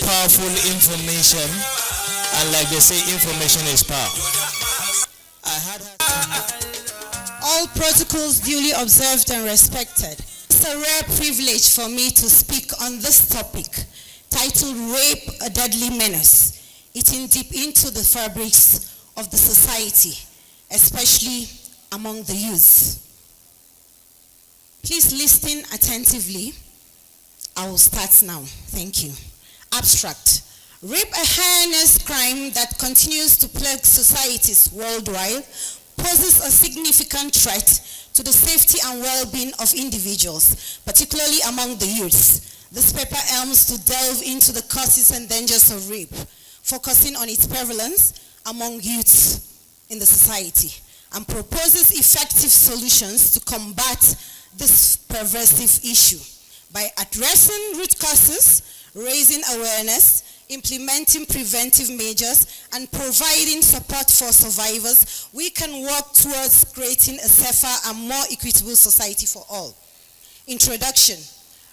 powerful information, and like they say, information is power. All protocols duly observed and respected. It's a rare privilege for me to speak on this topic, titled Rape, a Deadly Menace, eating deep into the fabrics of the society, especially among the youth. Please listen attentively. I will start now. Thank you. Abstract. Rape, a heinous crime that continues to plague societies worldwide, poses a significant threat to the safety and well-being of individuals, particularly among the youths. This paper aims to delve into the causes and dangers of rape, focusing on its prevalence among youths in the society, and proposes effective solutions to combat this pervasive issue by addressing root causes, raising awareness, implementing preventive measures, and providing support for survivors. We can work towards creating a safer and more equitable society for all. Introduction.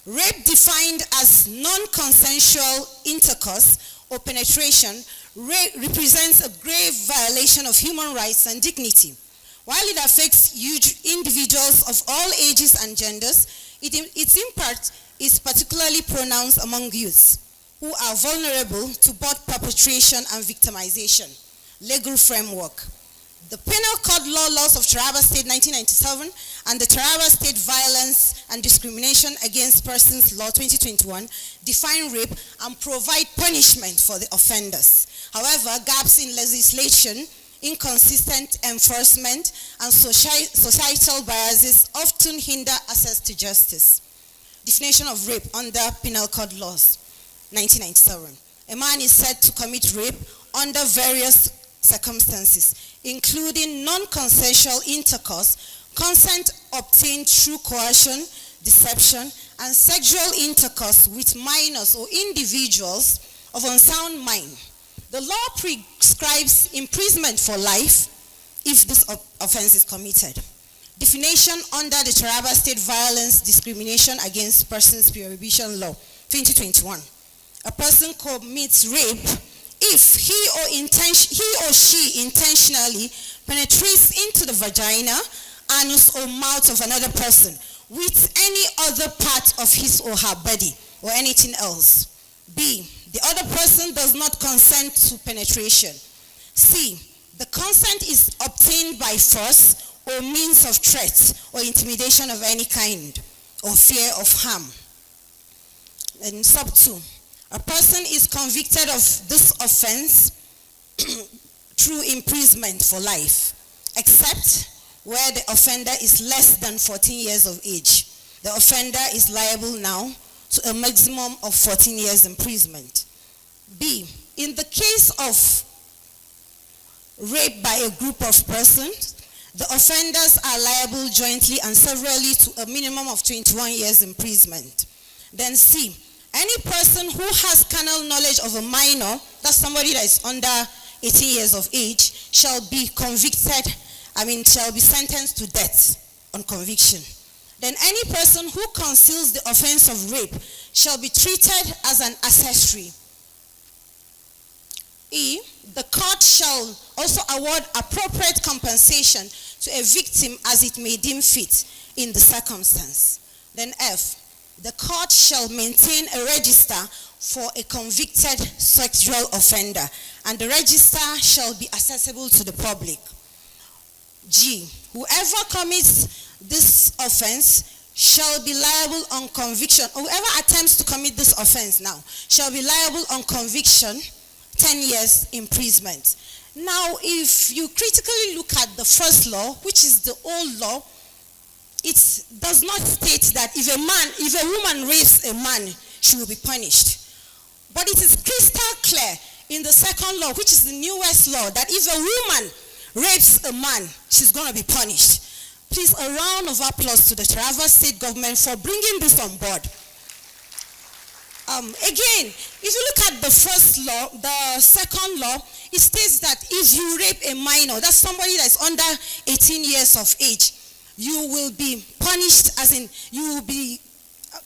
Rape, defined as non-consensual intercourse or penetration, represents a grave violation of human rights and dignity. While it affects huge individuals of all ages and genders, its impact is particularly pronounced among youths, who are vulnerable to both perpetration and victimization. Legal framework. The Penal Code Laws of Taraba State 1997 and the Taraba State Violence and Discrimination Against Persons Law 2021 define rape and provide punishment for the offenders. However, gaps in legislation, inconsistent enforcement, and societal biases often hinder access to justice. Definition of rape under Penal Code Laws 1997. A man is said to commit rape under various circumstances, including non-consensual intercourse, consent obtained through coercion, deception, and sexual intercourse with minors or individuals of unsound mind. The law prescribes imprisonment for life if this offense is committed. Definition under the Taraba State Violence Discrimination Against Persons Prohibition Law 2021. A person commits rape if he or she intentionally penetrates into the vagina, anus, or mouth of another person with any other part of his or her body or anything else. B, the other person does not consent to penetration. C, the consent is obtained by force or means of threat or intimidation of any kind or fear of harm. And sub 2, a person is convicted of this offense through imprisonment for life, except where the offender is less than 14 years of age. The offender is liable now to a maximum of 14 years imprisonment. B, in the case of rape by a group of persons, the offenders are liable jointly and severally to a minimum of 21 years imprisonment. Then C, any person who has carnal knowledge of a minor, that's somebody that is under 18 years of age, shall be sentenced to death on conviction. Then any person who conceals the offense of rape shall be treated as an accessory. E, the court shall also award appropriate compensation to a victim as it may deem fit in the circumstance. Then F, the court shall maintain a register for a convicted sexual offender, and the register shall be accessible to the public. G, whoever commits this offense shall be liable on conviction. Whoever attempts to commit this offense now shall be liable on conviction, 10 years imprisonment. Now, if you critically look at the first law, which is the old law, it does not state that if a woman rapes a man, she will be punished. But it is crystal clear in the second law, which is the newest law, that if a woman rapes a man, she's going to be punished. Please, a round of applause to the Taraba State government for bringing this on board. Again, if you look at the first law, the second law, it states that if you rape a minor, that's somebody that's under 18 years of age, you will be punished, as in you will be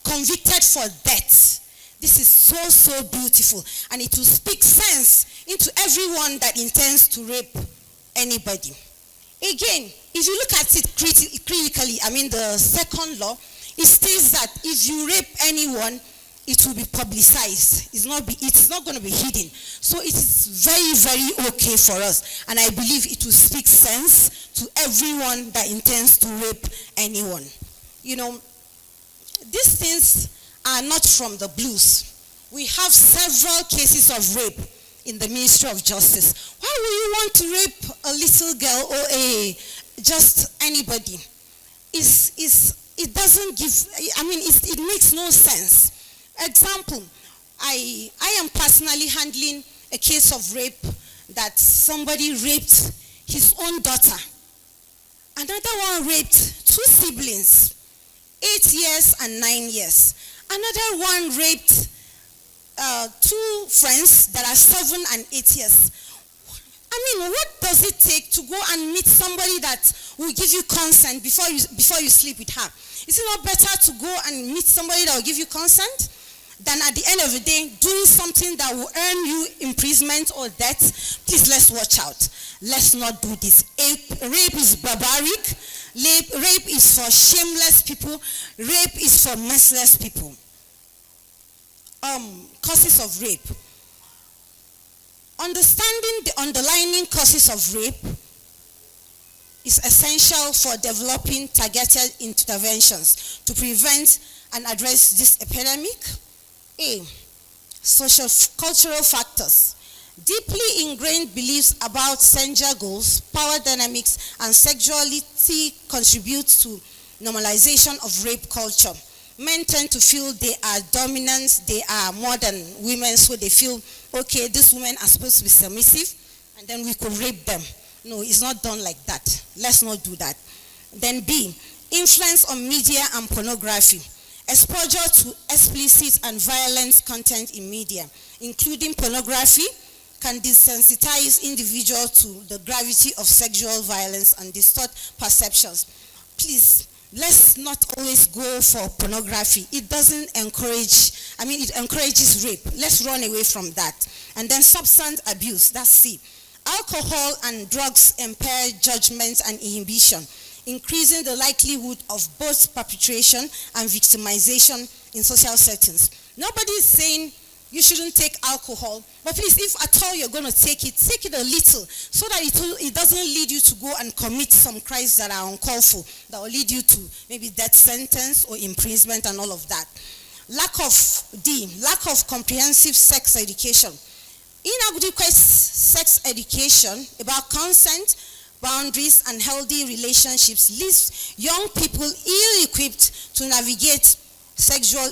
convicted for death. This is so beautiful, and it will speak sense into everyone that intends to rape anybody. Again, if you look at it critically, the second law, it states that if you rape anyone, it will be publicized. It's not going to be hidden. So it is very okay for us. And I believe it will speak sense to everyone that intends to rape anyone. These things are not from the blues. We have several cases of rape in the Ministry of Justice. Why would you want to rape a little girl or just anybody? It doesn't give, it makes no sense. Example, I am personally handling a case of rape that somebody raped his own daughter. Another one raped 2 siblings, 8 years and 9 years. Another one raped 2 friends that are 7 and 8 years. What does it take to go and meet somebody that will give you consent before you sleep with her? Is it not better to go and meet somebody that will give you consent than at the end of the day doing something that will earn you imprisonment or death? Please, let's watch out. Let's not do this. Rape is barbaric. Rape is for shameless people. Rape is for merciless people. Causes of rape. Understanding the underlying causes of rape is essential for developing targeted interventions to prevent and address this epidemic. Social cultural factors. Deeply ingrained beliefs about gender goals, power dynamics, and sexuality contribute to normalization of rape culture. Men tend to feel they are dominant, they are more than women, so they feel, okay, these women are supposed to be submissive, and then we could rape them. No, it's not done like that. Let's not do that. Then B, influence on media and pornography. Exposure to explicit and violent content in media, including pornography, can desensitize individuals to the gravity of sexual violence and distort perceptions. Please, let's not always go for pornography. It doesn't encourage, it encourages rape. Let's run away from that. And then substance abuse, that's C. Alcohol and drugs impair judgment and inhibition, increasing the likelihood of both perpetration and victimization in social settings. Nobody is saying you shouldn't take alcohol, but please, if at all you're going to take it a little, so that it doesn't lead you to go and commit some crimes that are uncalled for, that will lead you to maybe death sentence or imprisonment and all of that. Lack of comprehensive sex education. Inadequate sex education about consent, boundaries, and healthy relationships leaves young people ill-equipped to navigate sexual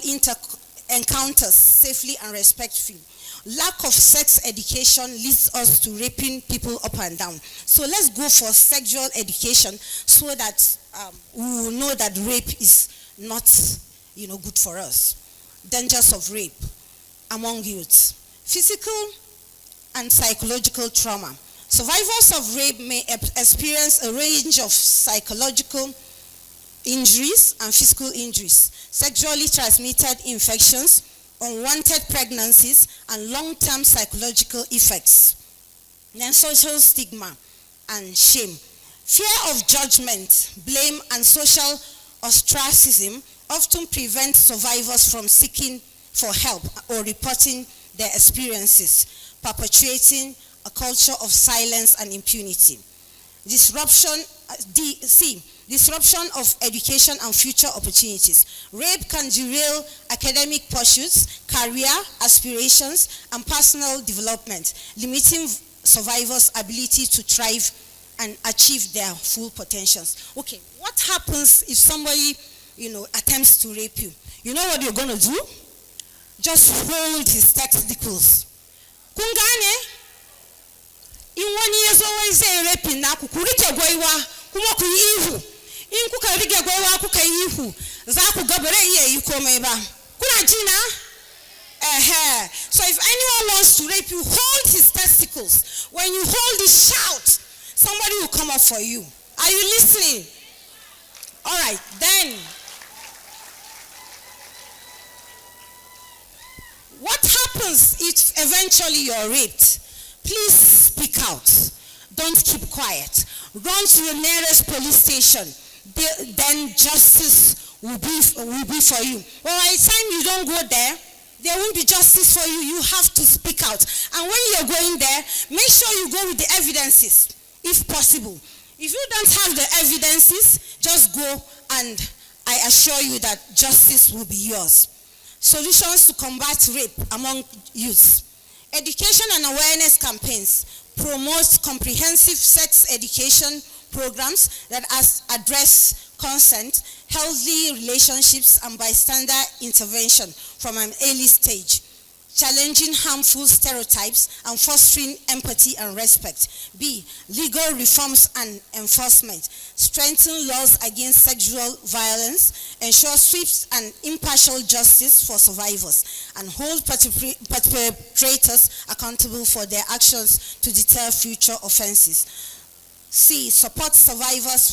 encounters safely and respectfully. Lack of sex education leads us to raping people up and down. So let's go for sexual education so that we will know that rape is not, good for us. Dangers of rape among youths. Physical and psychological trauma. Survivors of rape may experience a range of psychological injuries and physical injuries, sexually transmitted infections, unwanted pregnancies, and long-term psychological effects. Then social stigma and shame. Fear of judgment, blame, and social ostracism often prevent survivors from seeking for help or reporting their experiences, perpetuating a culture of silence and impunity. Disruption of education and future opportunities. Rape can derail academic pursuits, career aspirations, and personal development, limiting survivors' ability to thrive and achieve their full potentials. Okay, what happens if somebody, attempts to rape you? You know what you're going to do? Just hold his testicles. Kungane? In 1 year, always say raping na kukurike goiwa kuma ku ihu. In kuka rige goiwa kuka ihu, za ku gabare iya iko mai ba. Kuna jina? So if anyone wants to rape you, hold his testicles. When you hold it, shout. Somebody will come up for you. Are you listening? All right, then. What happens if eventually you're raped? Please speak out. Don't keep quiet. Run to the nearest police station. Then justice will be for you. Well, by the time you don't go there won't be justice for you. You have to speak out. And when you're going there, make sure you go with the evidences, if possible. If you don't have the evidences, just go, and I assure you that justice will be yours. Solutions to combat rape among youth. Education and awareness campaigns promote comprehensive sex education programs that address consent, healthy relationships, and bystander intervention from an early stage, challenging harmful stereotypes and fostering empathy and respect. B, legal reforms and enforcement. Strengthen laws against sexual violence, ensure swift and impartial justice for survivors, and hold perpetrators accountable for their actions to deter future offenses. C, support services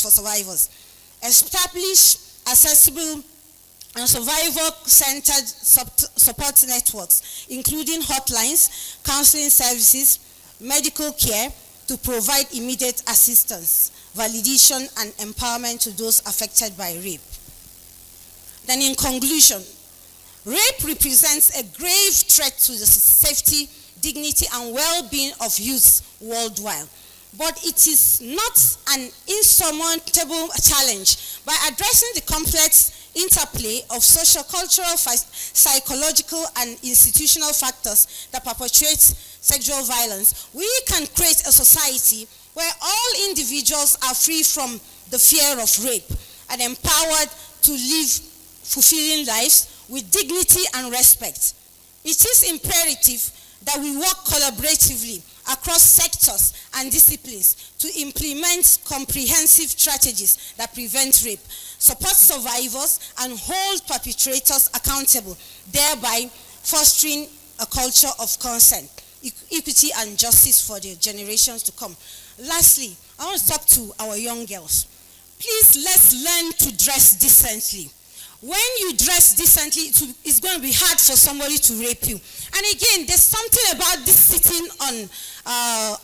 for survivors. Establish accessible and survivor-centered support networks, including hotlines, counseling services, medical care, to provide immediate assistance, validation, and empowerment to those affected by rape. Then in conclusion, rape represents a grave threat to the safety, dignity, and well-being of youth worldwide. But it is not an insurmountable challenge. By addressing the complex interplay of social, cultural, psychological, and institutional factors that perpetuate sexual violence, we can create a society where all individuals are free from the fear of rape and empowered to live fulfilling lives with dignity and respect. It is imperative that we work collaboratively across sectors and disciplines to implement comprehensive strategies that prevent rape, support survivors, and hold perpetrators accountable, thereby fostering a culture of consent, equity, and justice for the generations to come. Lastly, I want to talk to our young girls. Please, let's learn to dress decently. When you dress decently, it's going to be hard for somebody to rape you. And again, there's something about this sitting on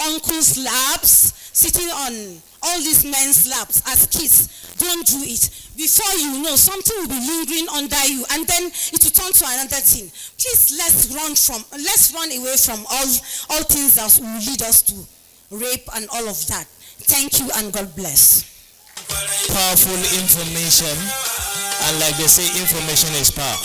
uncles' laps, sitting on all these men's laps as kids. Don't do it. Before you know, something will be lingering under you, and then it will turn to another thing. Please, let's run away from all things that will lead us to rape and all of that. Thank you, and God bless. Powerful information, and like they say, information is power.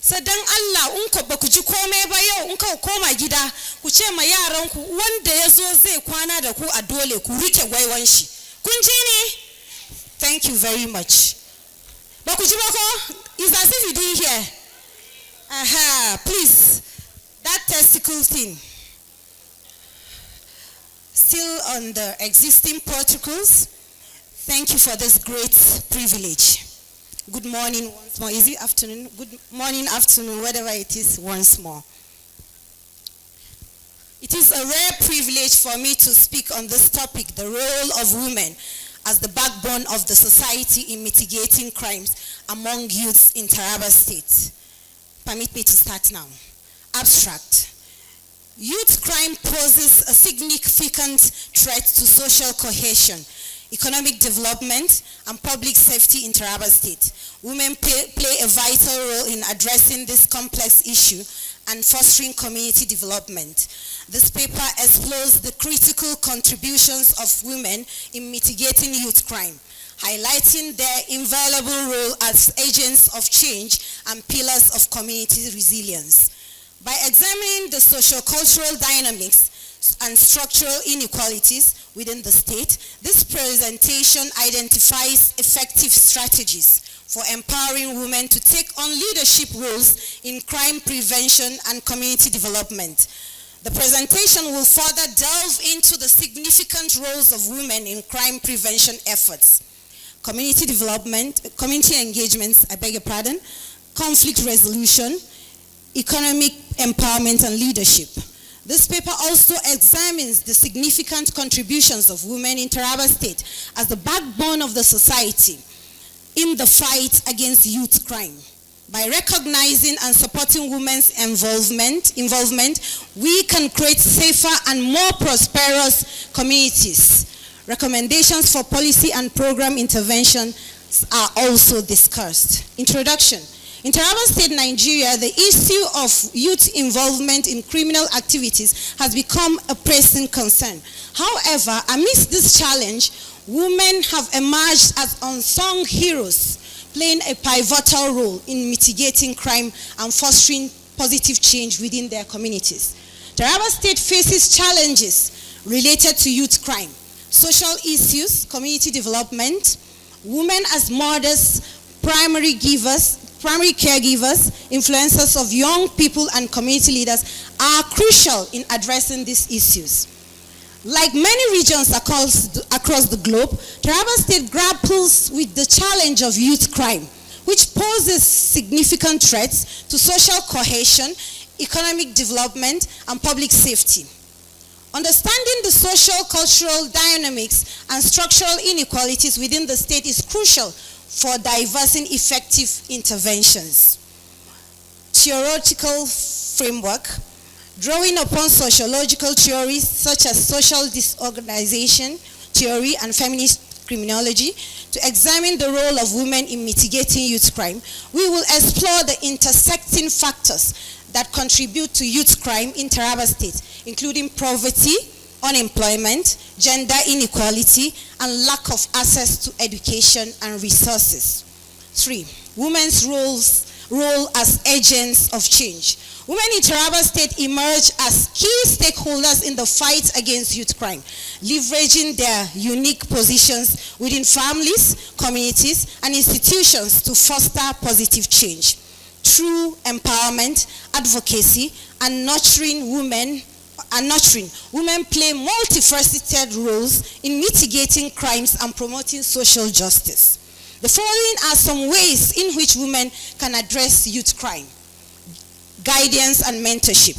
So dan Allah in ku baku ji komai ba yau in ka koma gida ku ce ma yaran ku wanda yazo zai kwana da ku a dole ku rike gwaiwan shi. Kun ji ne? Thank you very much. Baku ji ba ko? It's as if you didn't hear. Please, that testicle thing. Still on the existing protocols, thank you for this great privilege. Good morning once more. Is it afternoon? Good morning, afternoon, whatever it is, once more. It is a rare privilege for me to speak on this topic, the role of women as the backbone of the society in mitigating crimes among youths in Taraba State. Permit me to start now. Abstract. Youth crime poses a significant threat to social cohesion, economic development, and public safety in Taraba State. Women play a vital role in addressing this complex issue and fostering community development. This paper explores the critical contributions of women in mitigating youth crime, highlighting their invaluable role as agents of change and pillars of community resilience. By examining the socio-cultural dynamics and structural inequalities within the state, this presentation identifies effective strategies for empowering women to take on leadership roles in crime prevention and community development. The presentation will further delve into the significant roles of women in crime prevention efforts, community development, community engagements, conflict resolution, economic empowerment, and leadership. This paper also examines the significant contributions of women in Taraba State as the backbone of the society in the fight against youth crime. By recognizing and supporting women's involvement, we can create safer and more prosperous communities. Recommendations for policy and program intervention are also discussed. Introduction. In Taraba State, Nigeria, the issue of youth involvement in criminal activities has become a pressing concern. However, amidst this challenge, women have emerged as unsung heroes, playing a pivotal role in mitigating crime and fostering positive change within their communities. Taraba State faces challenges related to youth crime, social issues, community development. Women as mothers, primary caregivers, influencers of young people, and community leaders are crucial in addressing these issues. Like many regions across the globe, Taraba State grapples with the challenge of youth crime, which poses significant threats to social cohesion, economic development, and public safety. Understanding the social, cultural dynamics and structural inequalities within the state is crucial for diversing effective interventions. Theoretical framework. Drawing upon sociological theories such as social disorganization theory and feminist criminology to examine the role of women in mitigating youth crime, we will explore the intersecting factors that contribute to youth crime in Taraba State, including poverty, unemployment, gender inequality, and lack of access to education and resources. 3. Women's role as agents of change. Women in Taraba State emerge as key stakeholders in the fight against youth crime, leveraging their unique positions within families, communities, and institutions to foster positive change. Through empowerment, advocacy, and nurturing, women play multifaceted roles in mitigating crimes and promoting social justice. The following are some ways in which women can address youth crime. Guidance and mentorship.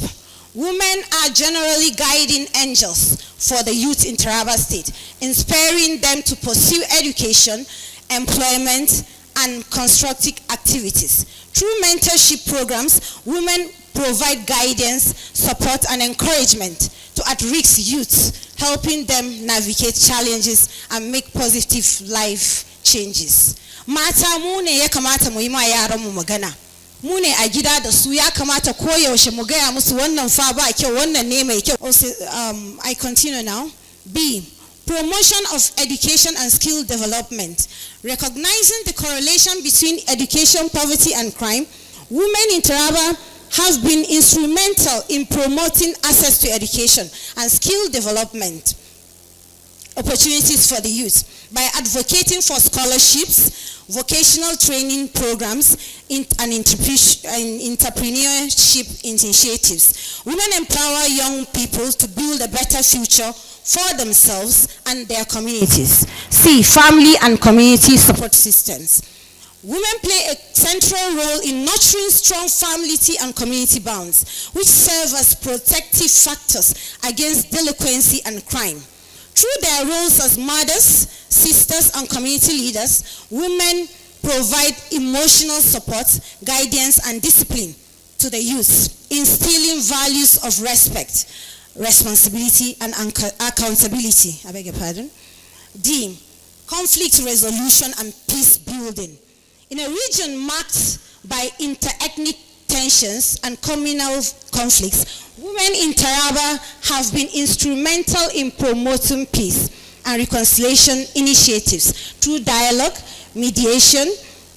Women are generally guiding angels for the youth in Taraba State, inspiring them to pursue education, employment, and constructive activities. Through mentorship programs, women provide guidance, support, and encouragement to at-risk youth, helping them navigate challenges and make positive life changes. Mata mu ne ya kamata mu yi ma yaran mu magana. Mu ne a gida da su ya kamata koyaushe mu gaya musu wannan fa ba kyau, wannan ne mai kyau. I continue now. B. Promotion of education and skill development. Recognizing the correlation between education, poverty, and crime, women in Taraba have been instrumental in promoting access to education and skill development opportunities for the youth by advocating for scholarships, vocational training programs, and entrepreneurship initiatives. Women empower young people to build a better future for themselves and their communities. C. Family and community support systems. Women play a central role in nurturing strong family and community bonds, which serve as protective factors against delinquency and crime. Through their roles as mothers, sisters, and community leaders, women provide emotional support, guidance, and discipline to the youth, instilling values of respect, responsibility, and accountability. I beg your pardon. D. Conflict resolution and peace building. In a region marked by inter-ethnic tensions and communal conflicts, women in Taraba have been instrumental in promoting peace and reconciliation initiatives through dialogue, mediation,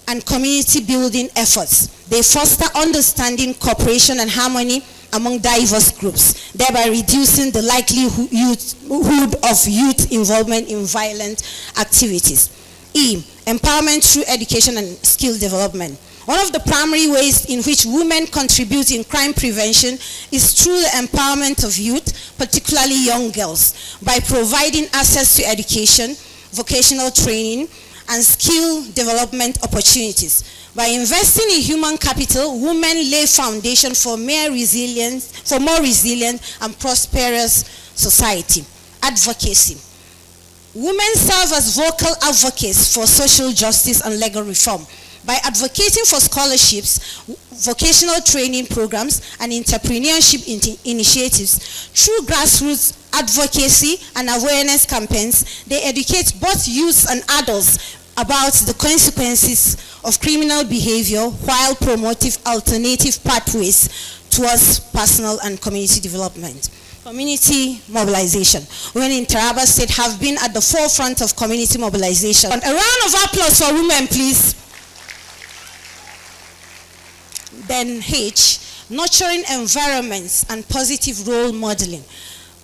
and community building efforts. They foster understanding, cooperation, and harmony among diverse groups, thereby reducing the likelihood of youth involvement in violent activities. E. Empowerment through education and skill development. One of the primary ways in which women contribute in crime prevention is through the empowerment of youth, particularly young girls, by providing access to education, vocational training, and skill development opportunities. By investing in human capital, women lay foundation for more resilient and prosperous society. Advocacy. Women serve as vocal advocates for social justice and legal reform. By advocating for scholarships, vocational training programs, and entrepreneurship initiatives, through grassroots advocacy and awareness campaigns, they educate both youths and adults about the consequences of criminal behavior while promoting alternative pathways towards personal and community development. Community mobilization. Women in Taraba State have been at the forefront of community mobilization. A round of applause for women, please. Then H, nurturing environments and positive role modeling.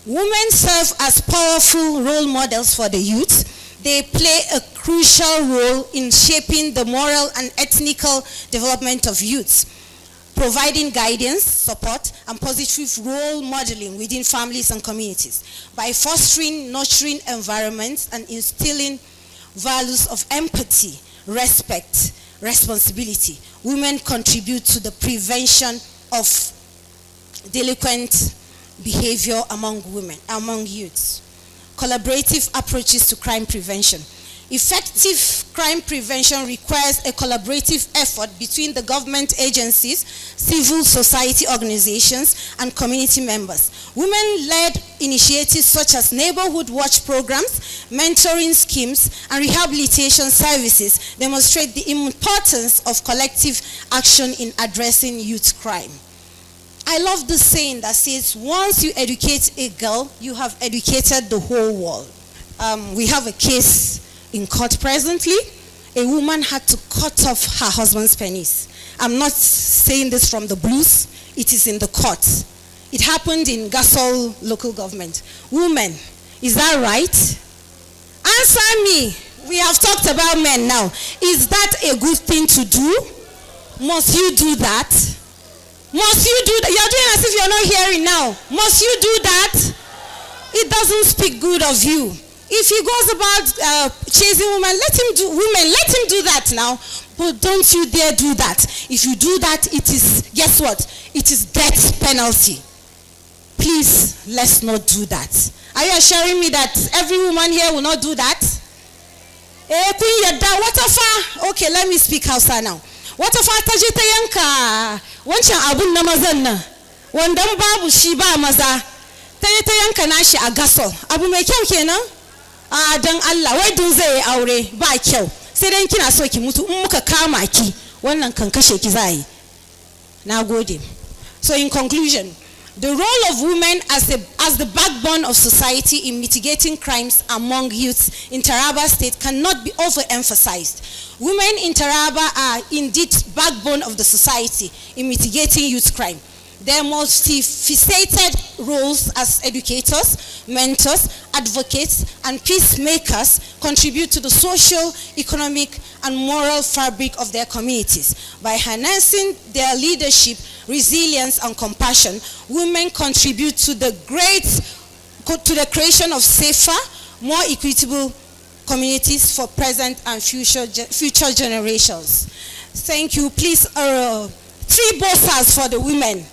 Women serve as powerful role models for the youth. They play a crucial role in shaping the moral and ethnical development of youths, providing guidance, support, and positive role modeling within families and communities. By fostering nurturing environments and instilling values of empathy, respect, responsibility, women contribute to the prevention of delinquent behavior among youths. Collaborative approaches to crime prevention. Effective crime prevention requires a collaborative effort between the government agencies, civil society organizations, and community members. Women-led initiatives such as neighborhood watch programs, mentoring schemes, and rehabilitation services demonstrate the importance of collective action in addressing youth crime. I love the saying that says, once you educate a girl, you have educated the whole world. We have a case in court presently. A woman had to cut off her husband's penis. I'm not saying this from the blues. It is in the court. It happened in Gasol local government. Women, is that right? Answer me. We have talked about men now. Is that a good thing to do? Must you do that? Must you do that? You're doing as if you're not hearing now. Must you do that? It doesn't speak good of you. If he goes about chasing women, let him do that now. But don't you dare do that. If you do that, it is, guess what? It is death penalty. Please, let's not do that. Are you assuring me that every woman here will not do that? Okay, let me speak Hausa now. Wata fata je ta yanka wancan abun na mazan nan wanda babu shi ba maza ta yanka nashi a Gasol. Abu mai kyau kenan? Dan Allah wai dun zai aure ba kyau. Sai dan kina so ki mutu in muka kama ki wannan kan kashe ki zai. Nagode. So in conclusion, the role of women as the backbone of society in mitigating crimes among youths in Taraba State cannot be overemphasized. Women in Taraba are indeed backbone of the society in mitigating youth crime. Their multifaceted roles as educators, mentors, advocates, and peacemakers contribute to the social, economic, and moral fabric of their communities. By harnessing their leadership, resilience, and compassion, women contribute to the creation of safer, more equitable communities for present and future generations. Thank you. Please, 3 bosses for the women.